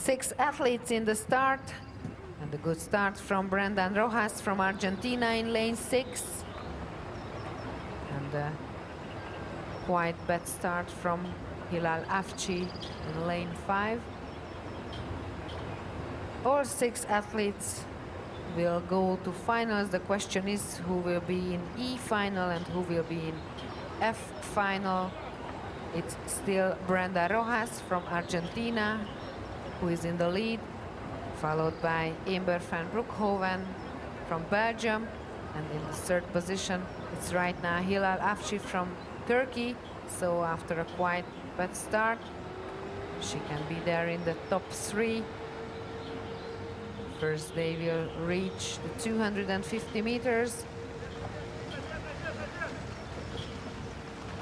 6 athletes in the start, and a good start from Brendan Rojas from Argentina in lane 6. And a quite bad start from Hilal Afci in lane 5. All 6 athletes will go to finals. The question is who will be in E final and who will be in F final. It's still Brenda Rojas from Argentina who is in the lead, followed by Amber van Broekhoven from Belgium, and in the 3rd position it's right now Hilal Afci from Turkey. So after a quite bad start, she can be there in the top 3. First they will reach the 250 meters.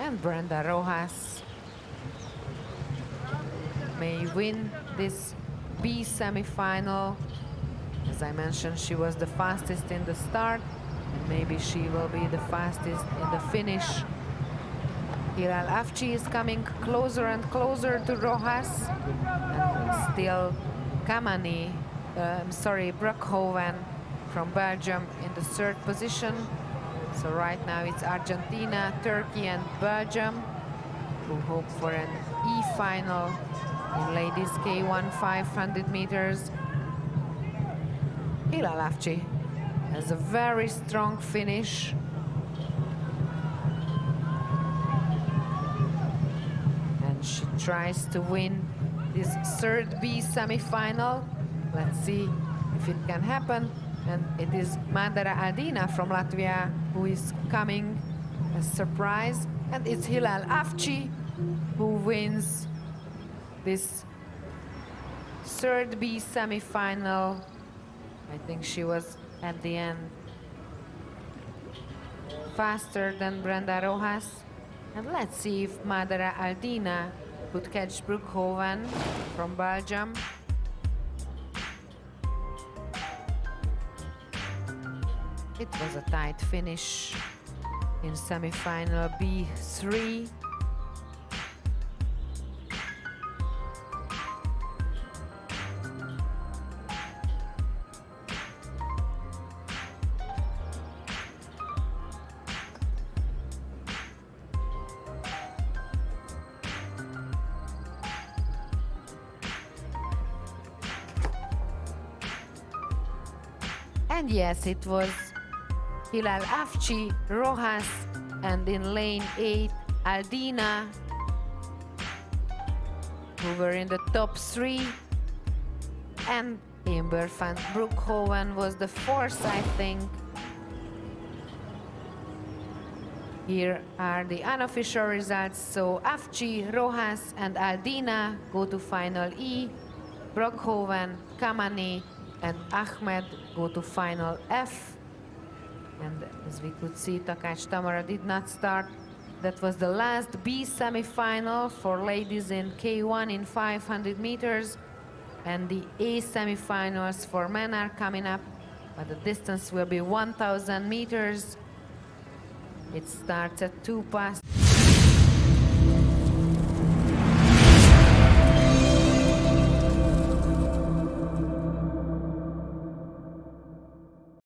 And Brenda Rojas may win this B semi-final. As I mentioned, she was the fastest in the start, and maybe she will be the fastest in the finish. Hilal Afci is coming closer and closer to Rojas, and still Broekhoven from Belgium in the 3rd position. So right now it's Argentina, Turkey and Belgium who hope for an E final in ladies K1 500 meters. Hilal Afci has a very strong finish. And she tries to win this 3rd B semi-final. Let's see if it can happen. And it is Madara Aldina from Latvia who is coming as a surprise. And it's Hilal Afci who wins this 3rd B semi-final. I think she was at the end faster than Brenda Rojas. And let's see if Madara Aldina could catch Broekhoven from Belgium. It was a tight finish in semi-final B3. And yes, it was Hilal Afci, Rojas, and in lane 8, Aldina, who were in the top 3. And Amber van Broekhoven was the 4th, I think. Here are the unofficial results. So Afci, Rojas, and Aldina go to final E. Broekhoven, Kamani, and Ahmed go to final F. And as we could see, Takács Tamara did not start. That was the last B semi-final for ladies in K1 in 500 meters. And the A semi-finals for men are coming up, but the distance will be 1,000 meters. It starts at 2 past.